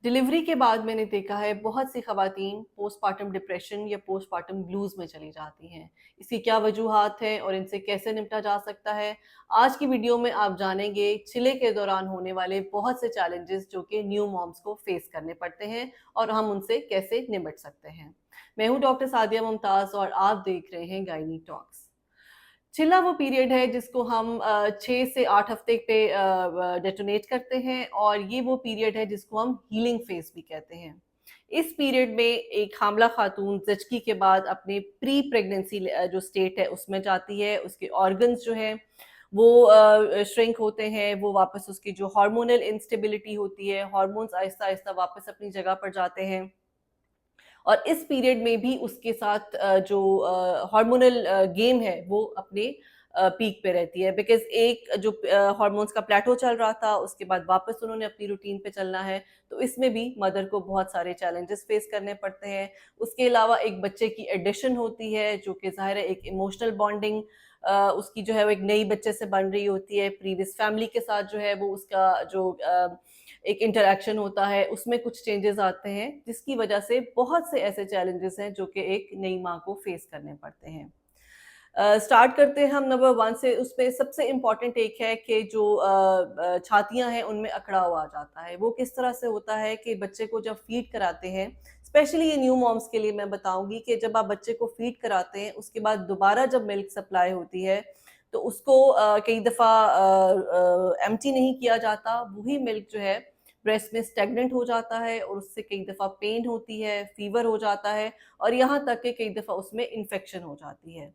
Delivery के बाद मैंने देखा है बहुत सी ख़वातीन पोस्टपार्टम डिप्रेशन या पोस्टपार्टम ब्लूज़ में चली जाती हैं। इसकी क्या वजूहात हैं और इनसे कैसे निपटा जा सकता है? आज की वीडियो में आप जानेंगे चिले के दौरान होने वाले बहुत से चैलेंजेस जो कि न्यू मॉम्स को फेस करने पड़ते हैं और हम उनसे कैसे निपट सकते हैं। मैं हूँ डॉक्टर सादिया मुमताज़ और आप देख रहे हैं गायनी टॉक्स। चिल्ला वो पीरियड है जिसको हम 6 से 8 हफ्ते पे डेटोनेट करते हैं और ये वो पीरियड है जिसको हम हीलिंग फेज़ भी कहते हैं। इस पीरियड में एक हामला खातून ज़चगी के बाद अपने प्री प्रेगनेंसी जो स्टेट है उसमें जाती है, उसके ऑर्गन्स जो हैं वो श्रिंक होते हैं, वो वापस उसकी जो हार्मोनल इंस्टेबिलिटी होती है, हार्मोन्स आहिस्ता-आहिस्ता वापस अपनी जगह पर जाते हैं। और इस पीरियड में भी उसके साथ जो हार्मोनल गेम है वो अपने पीक पे रहती है बिकॉज़ एक जो हार्मोन्स का प्लेटो चल रहा था उसके बाद वापस उन्होंने अपनी रूटीन पे चलना है, तो इसमें भी मदर को बहुत सारे चैलेंजेस फेस करने पड़ते हैं। उसके अलावा एक बच्चे की एडिशन होती है जो कि ज़ाहिर है एक इमोशनल बॉन्डिंग उसकी जो है वो एक नई बच्चे से बन रही होती है, प्रीवियस फैमिली के साथ जो है वो उसका जो एक इंटरैक्शन होता है, उसमेमें कुछ चेंजेस आते हैं, जिसकी वजह से बहुत से ऐसे चैलेंजेस हैं जो कि एक नई माँ को फेस करने पड़ते हैं। स्टार्ट करते हैं हम नंबर 1 से, उसमें सबसे इम्पोर्टेंट एक है कि जो छातियाँ हैं उनमें अकड़ाव आ जाता है। वो किस तरह से होता है कि बच्चे को जब फीड कराते हैं, स्पेशली ये न्यू मॉम्स के लिए मैं बताऊँगी कि जब आप बच्चे को फीड कराते हैं, उसके बाद दोबारा जब मिल्क सप्लाई होती है, तो उसको कई दफ़ा एम्प्टी नहीं किया जाता, वही मिल्क जो है ब्रेस्ट में स्टैग्नेंट हो जाता है और उससे कई दफ़ा पेन होती है, फ़ीवर हो जाता है और यहाँ तक कि कई दफ़ा उसमें इन्फेक्शन हो जाती है।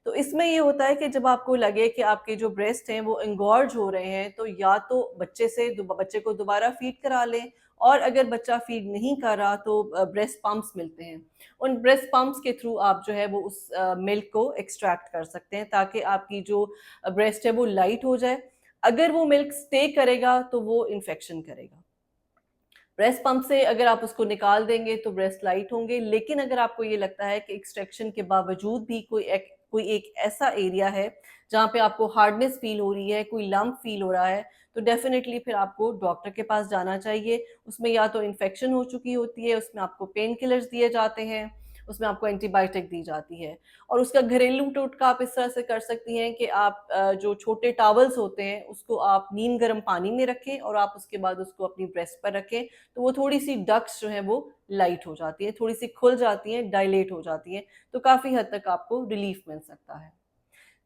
तो इसमें ये होता है कि जब आपको लगे कि आपके जो ब्रेस्ट हैं वो एंगॉर्ज हो रहे हैं, तो या तो बच्चे को दोबारा फीड करा लें और अगर बच्चा फीड नहीं कर रहा तो ब्रेस्ट पंप्स मिलते हैं। उन ब्रेस्ट पंप्स के थ्रू आप जो है वो उस मिल्क को एक्सट्रैक्ट कर सकते हैं ताकि आपकी जो ब्रेस्ट है वो लाइट हो जाए। अगर वो मिल्क स्टे करेगा तो वो इन्फेक्शन करेगा। ब्रेस्ट पंप से अगर आप उसको निकाल देंगे तो ब्रेस्ट लाइट होंगे, लेकिन अगर आपको ये लगता है कि एक्सट्रैक्शन के बावजूद भी कोई एक ऐसा एरिया है जहाँ पे आपको हार्डनेस फील हो रही है, कोई लम्प फील हो रहा है, तो डेफिनेटली फिर आपको डॉक्टर के पास जाना चाहिए। उसमें या तो इन्फेक्शन हो चुकी होती है, उसमें आपको पेन किलर्स दिए जाते हैं, उसमें आपको एंटीबायोटिक दी जाती है और उसका घरेलू टोटका आप इस तरह से कर सकती हैं कि आप जो छोटे टॉवल्स होते हैं उसको आप नीम गर्म पानी में रखें और आप उसके बाद उसको अपनी ब्रेस्ट पर रखें, तो वो थोड़ी-सी डक्ट्स जो हैं वो लाइट हो जाती हैं, थोड़ी-सी खुल जाती हैं, डायलेट हो जाती हैं, तो काफ़ी हद तक आपको रिलीफ मिल सकता है।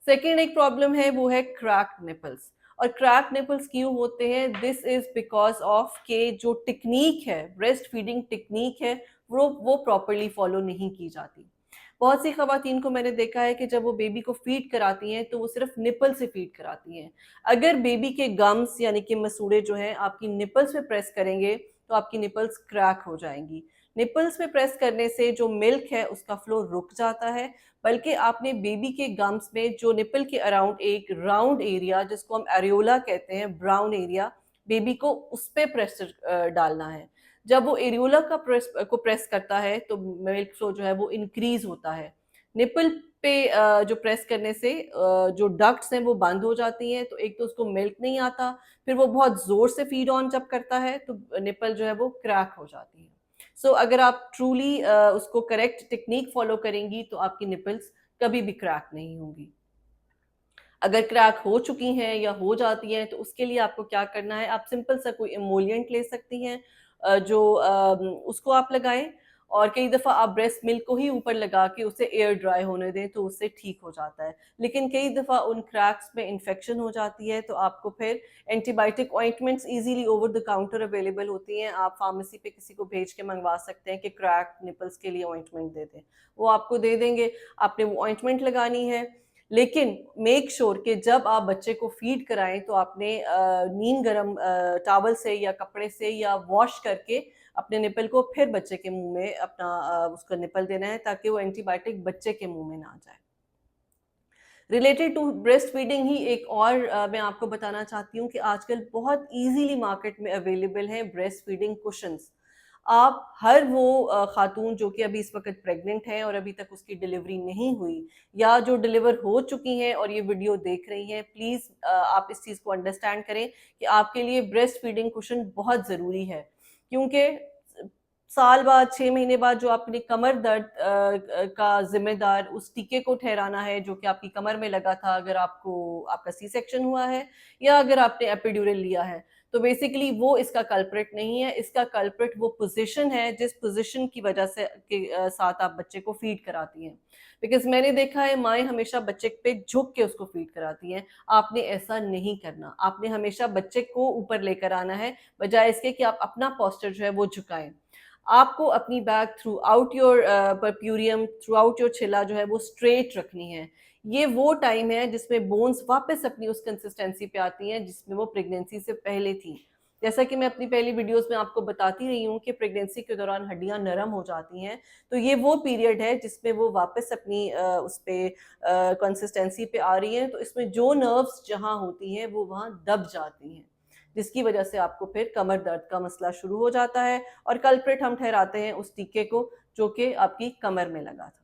सेकंड एक प्रॉब्लम है वो है क्रैक्ड निपल्स और क्रैक्ड निपल्स क्यों होते हैं? दिस इज़ बिकॉज़ ऑफ के जो टेक्नीक है, ब्रेस्ट फीडिंग टेक्नीक है, वो प्रॉपर्ली फॉलो नहीं की जाती। बहुत सी ख़वातीन को मैंने देखा है कि जब वो बेबी को फ़ीड कराती हैं, तो वो सिर्फ़ निपल से फ़ीड कराती हैं। अगर बेबी के गम्स यानी कि मसूड़े जो हैं आपकी निपल्स पे प्रेस करेंगे, तो आपकी निपल्स क्रैक हो जाएँगी। निपल्स पे प्रेस करने से जो मिल्क है उसका फ्लो रुक जाता है, बल्कि आपने बेबी के गम्स में जो निपल के अराउंड एक राउंड एरिया जिसको हम एरियोला कहते हैं, ब्राउन एरिया, बेबी को उस पे प्रेशर डालना है। जब वो एरियोला को प्रेस करता है तो मिल्क फ्लो जो है वो इंक्रीज़ होता है। निपल पे जो प्रेस करने से जो डक्ट्स हैं वो बंद हो जाती हैं, तो एक तो उसको मिल्क नहीं आता, फिर वो बहुत ज़ोर से फ़ीड ऑन जब करता है तो निपल जो है वो क्रैक हो जाती है। सो अगर आप ट्रूली उसको करेक्ट टेक्नीक फ़ॉलो करेंगी तो आपकी निपल्स कभी भी क्रैक नहीं होंगी। अगर क्रैक हो चुकी हैं या हो जाती हैं तो उसके लिए आपको क्या करना है, आप सिंपल सा कोई एमोलिएंट ले सकती हैं जो उसको आप लगाएँ और कई दफ़ा आप ब्रेस्ट मिल्क को ही ऊपर लगा के उसे एयर ड्राई होने दें तो उससे ठीक हो जाता है। लेकिन कई दफ़ा उन क्रैक्स में इन्फेक्शन हो जाती है तो आपको फिर antibiotic ointments easily over the counter available होती हैं। आप फार्मेसी पे किसी को भेज के मँगवा सकते हैं कि क्रैक निपल्स के लिए ऑइंटमेंट दे दें। वो आपको दे देंगे, आपने वो ऑइंटमेंट लगानी है लेकिन मेक श्योर कि जब आप बच्चे को फीड कराएँ तो आपने नीम गरम टॉवल से या कपड़े से या वॉश करके अपने निपल को फिर बच्चे के मुँह में अपना उसका निपल देना है ताकि वो एंटीबायोटिक बच्चे के मुँह में ना जाए। रिलेटेड टू ब्रेस्ट फीडिंग ही एक और मैं आपको बताना चाहती हूँ कि आजकल बहुत ईज़िली मार्केट में अवेलेबल हैं ब्रेस्ट फीडिंग कुशन्स। आप हर वो खातून जो कि अभी इस वक़्त प्रेग्नेंट है और अभी तक उसकी डिलीवरी नहीं हुई या जो डिलीवर हो चुकी हैं और ये वीडियो देख रही हैं, प्लीज़ आप इस चीज़ को अंडरस्टैंड करें कि आपके लिए ब्रेस्ट फीडिंग कुशन बहुत ज़रूरी है। क्योंकि साल बाद 6 महीने बाद जो आपने कमर दर्द का ज़िम्मेदार उस टीके को ठहराना है जो कि आपकी कमर में लगा था, अगर आपको आपका सी सेक्शन हुआ है या अगर आपने एपिड्यूरल लिया है। तो बेसिकली वो इसका कल्प्रिट नहीं है, इसका कल्प्रिट वो पोज़ीशन है जिस पोज़ीशन की वजह से साथ आप बच्चे को फ़ीड कराती हैं। बिकॉज़ मैंने देखा है माएँ हमेशा बच्चे पे झुक के उसको फ़ीड कराती हैं। आपने ऐसा नहीं करना, आपने हमेशा बच्चे को ऊपर लेकर आना है, बजाय इसके कि आप अपना पोस्चर जो है वो झुकाएँ। आपको अपनी back through out your puerperium, through out your छिला जो है वो स्ट्रेट रखनी है। ये वो टाइम है जिसमें बोन्स वापस अपनी उस कंसिस्टेंसी पे आती हैं जिसमें वो प्रेगनेंसी से पहले थी। जैसा कि मैं अपनी पहली वीडियोस में आपको बताती रही हूँ कि प्रेगनेंसी के दौरान हड्डियाँ नरम हो जाती हैं, तो ये वो पीरियड है जिसमें वो वापस अपनी उस पे कंसिस्टेंसी पे आ रही हैं, तो इसमें जो नर्व्स जहाँ होती हैं वो वहाँ दब जाती हैं, जिसकी वजह से आपको फिर कमर दर्द का मसला शुरू हो जाता है और कल्प्रिट हम ठहराते हैं उस टीके को जो कि आपकी कमर में लगा था।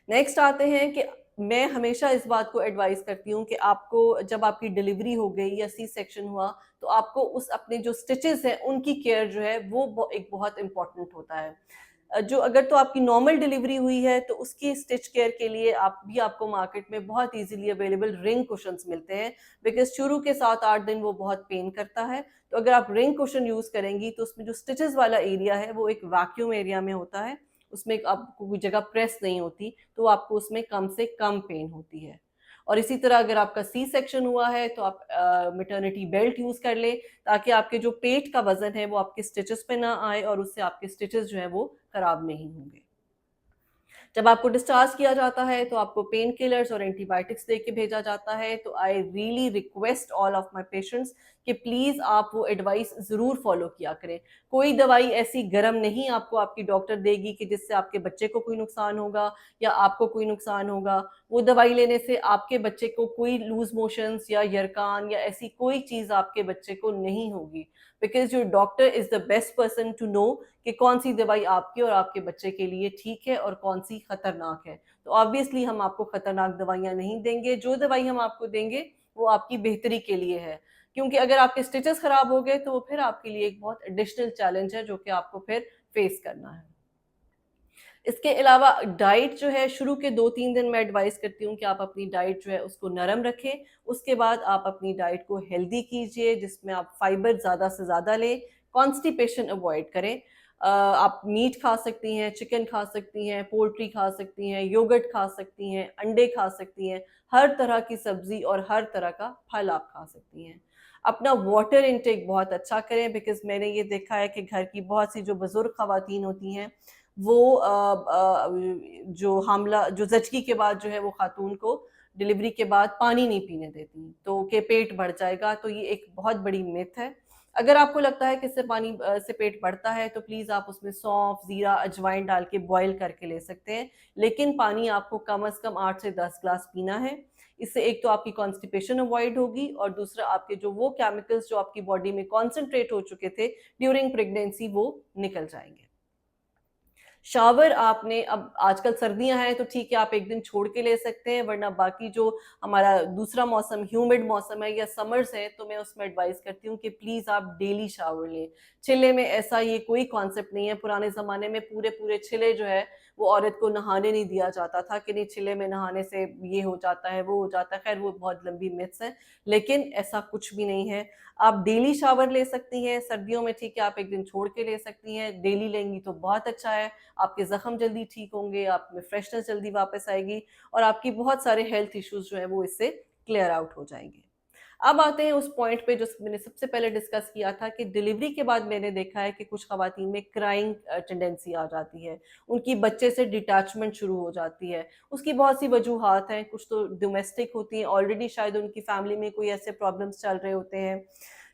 नेक्स्ट आते हैं कि मैं हमेशा इस बात को एडवाइस करती हूँ कि आपको जब आपकी डिलीवरी हो गई या सी सेक्शन हुआ, तो आपको उस अपने जो स्टिचेस हैं उनकी केयर जो है वो एक बहुत इंपॉर्टेंट होता है। जो अगर तो आपकी नॉर्मल डिलीवरी हुई है तो उसकी स्टिच केयर के लिए आपको मार्केट में बहुत इजीली अवेलेबल रिंग कुशन्स मिलते हैं, बिकॉज शुरू के 7-8 दिन वो बहुत पेन करता है। तो अगर आप रिंग कुशन यूज़ करेंगी तो उसमें जो स्टिचेस वाला एरिया है वो एक वैक्यूम एरिया में होता है, उसमें आपको कोई जगह प्रेस नहीं होती, तो आपको उसमें कम से कम पेन होती है। और इसी तरह अगर आपका सी सेक्शन हुआ है तो आप मैटरनिटी बेल्ट यूज़ कर लें, ताकि आपके जो पेट का वज़न है वो आपके स्टिचेस पे ना आए और उससे आपके स्टिचेस जो हैं वो खराब नहीं होंगे। जब आपको डिस्चार्ज किया जाता है तो आपको पेन किलर्स और एंटीबायोटिक्स दे के भेजा जाता है। तो I really request all of my patients कि प्लीज़ आप वो एडवाइस ज़रूर फॉलो किया करें। कोई दवाई ऐसी गरम नहीं आपको आपकी डॉक्टर देगी कि जिससे आपके बच्चे को कोई नुकसान होगा या आपको कोई नुकसान होगा। वो दवाई लेने से आपके बच्चे को कोई लूज़ मोशंस या यरकान या ऐसी कोई चीज़ आपके बच्चे को नहीं होगी, because your doctor is the best person to know कि कौन सी दवाई आपके और आपके बच्चे के लिए ठीक है और कौन सी खतरनाक है। तो ऑब्वियसली हम आपको खतरनाक दवाइयाँ नहीं देंगे, जो दवाई हम आपको देंगे वो आपकी बेहतरी के लिए है। क्योंकि अगर आपके स्टिचेस खराब हो गए तो वो फिर आपके लिए एक बहुत एडिशनल चैलेंज है जो कि आपको फिर फेस करना है। इसके अलावा डाइट जो है शुरू के 2-3 दिन मैं एडवाइस करती हूँ कि आप अपनी डाइट जो है उसको नरम रखें। उसके बाद आप अपनी डाइट को हेल्दी कीजिए जिसमें आप फाइबर ज़्यादा से ज़्यादा लें, कॉन्स्टिपेशन अवॉइड करें। आप मीट खा सकती हैं, चिकन खा सकती हैं, पोल्ट्री खा सकती हैं, योगर्ट खा सकती हैं, अंडे खा सकती हैं, हर तरह की सब्ज़ी और हर तरह का फल आप खा सकती हैं। अपना वाटर इनटेक बहुत अच्छा करें, बिकॉज़ मैंने ये देखा है कि घर की बहुत सी जो बुज़ुर्ग ख़वातीन होती हैं वो जो ज़चगी के बाद जो है वो खातून को डिलीवरी के बाद पानी नहीं पीने देती, तो कि पेट बढ़ जाएगा, तो ये एक बहुत बड़ी मिथ है। अगर आपको लगता है कि इससे से पेट बढ़ता है तो प्लीज़ आप उसमें सौंफ, ज़ीरा, अजवाइन डाल के बॉयल करके ले सकते हैं, लेकिन पानी आपको कम से कम 8 से 10 ग्लास पीना है। इससे एक तो आपकी कॉन्स्टिपेशन अवॉइड होगी और दूसरा आपके जो वो केमिकल्स जो आपकी बॉडी में कॉन्सन्ट्रेट हो चुके थे ड्यूरिंग प्रेगनेंसी वो निकल जाएँगे। शावर आपने अब आजकल सर्दियाँ हैं तो ठीक है आप 1 दिन छोड़ के ले सकते हैं, वरना बाकी जो हमारा दूसरा मौसम ह्यूमिड मौसम है या समर्स है तो मैं उसमें एडवाइस करती हूँ कि प्लीज़ आप डेली शावर लें। छिले में ऐसा ये कोई कॉन्सेप्ट नहीं है, पुराने ज़माने में पूरे-पूरे छिले जो है वो औरत को नहाने नहीं दिया जाता था कि नहीं छिले में नहाने से ये हो जाता है, वो हो जाता है, खैर वो बहुत लंबी मिथ्स हैं, लेकिन ऐसा कुछ भी नहीं है। आप डेली शावर ले सकती हैं, सर्दियों में ठीक है आप 1 दिन छोड़ के ले सकती हैं, डेली लेंगी तो बहुत अच्छा है। आपके ज़ख्म जल्दी ठीक होंगे, आप में फ्रेशनेस जल्दी वापस आएगी और आपकी बहुत सारे हेल्थ इश्यूज़ जो हैं वो इससे क्लियर आउट हो जाएँगे। अब आते हैं उस पॉइंट पे जो मैंने सबसे पहले डिस्कस किया था कि डिलीवरी के बाद मैंने देखा है कि कुछ ख़वातीन में क्राइंग टेंडेंसी आ जाती है। उनकी बच्चे से डिटैचमेंट शुरू हो जाती है। उसकी बहुत सी वजूहात हैं, कुछ तो डोमेस्टिक होती हैं, ऑलरेडी शायद उनकी फैमिली में कोई ऐसे प्रॉब्लम्स चल रहे होते हैं।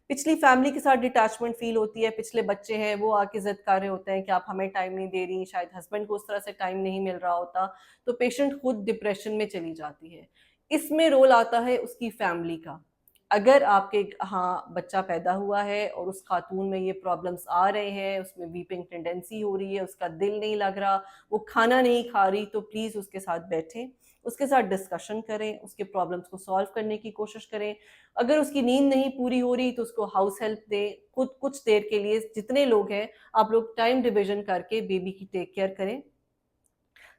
पिछली फैमिली के साथ डिटैचमेंट फ़ील होती है, पिछले बच्चे हैं वो आके ज़िद कर रहे होते हैं कि आप हमें टाइम नहीं दे रही, शायद हस्बैंड को उस तरह से टाइम नहीं मिल रहा होता, तो पेशेंट खुद डिप्रेशन में चली जाती है। इसमें रोल आता है उसकी फैमिली का। अगर आपके हाँ बच्चा पैदा हुआ है और उस खातून में ये प्रॉब्लम्स आ रहे हैं, उसमें वीपिंग टेंडेंसी हो रही है, उसका दिल नहीं लग रहा, वो खाना नहीं खा रही, तो प्लीज़ उसके साथ बैठें, उसके साथ डिस्कशन करें, उसके प्रॉब्लम्स को सॉल्व करने की कोशिश करें। अगर उसकी नींद नहीं पूरी हो रही तो उसको हाउस हेल्प दें। खुद कुछ देर के लिए जितने लोग हैं आप लोग टाइम डिवीजन करके बेबी की टेक केयर करें,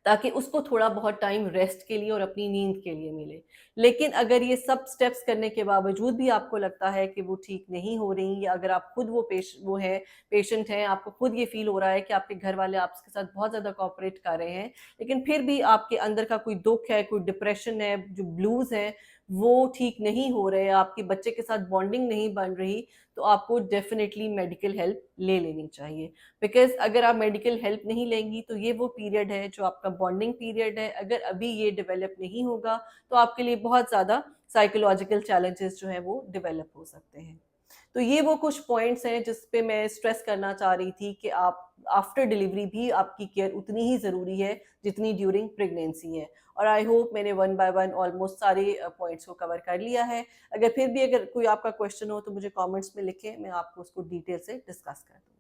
ताकि उसको थोड़ा बहुत टाइम रेस्ट के लिए और अपनी नींद के लिए मिले। लेकिन अगर ये सब स्टेप्स करने के बावजूद भी आपको लगता है कि वो ठीक नहीं हो रही, या अगर आप खुद वो है पेशेंट हैं, आपको खुद ये फील हो रहा है कि आपके घर वाले आपके साथ बहुत ज़्यादा कोऑपरेट कर रहे हैं, लेकिन फिर भी आपके अंदर का कोई दुख है, कोई डिप्रेशन है, जो ब्लूज़ हैं वो ठीक नहीं हो रहे, आपके बच्चे के साथ बॉन्डिंग नहीं बन रही, तो आपको डेफिनेटली मेडिकल हेल्प ले लेनी चाहिए। बिकॉज़ अगर आप मेडिकल हेल्प नहीं लेंगी तो ये वो पीरियड है जो आपका बॉन्डिंग पीरियड है। अगर अभी ये डेवलप नहीं होगा तो आपके लिए बहुत ज़्यादा साइकोलॉजिकल चैलेंजेस जो हैं वो डेवलप हो सकते हैं। तो ये वो कुछ पॉइंट्स हैं जिस पे मैं स्ट्रेस करना चाह रही थी कि आप आफ्टर डिलीवरी भी आपकी केयर उतनी ही ज़रूरी है जितनी ड्यूरिंग प्रेगनेंसी है। और आई होप मैंने वन बाय वन ऑलमोस्ट सारे पॉइंट्स को कवर कर लिया है। अगर फिर भी अगर कोई आपका क्वेश्चन हो तो मुझे कमेंट्स में लिखें, मैं आपको उसको डिटेल से डिस्कस कर दूँगी।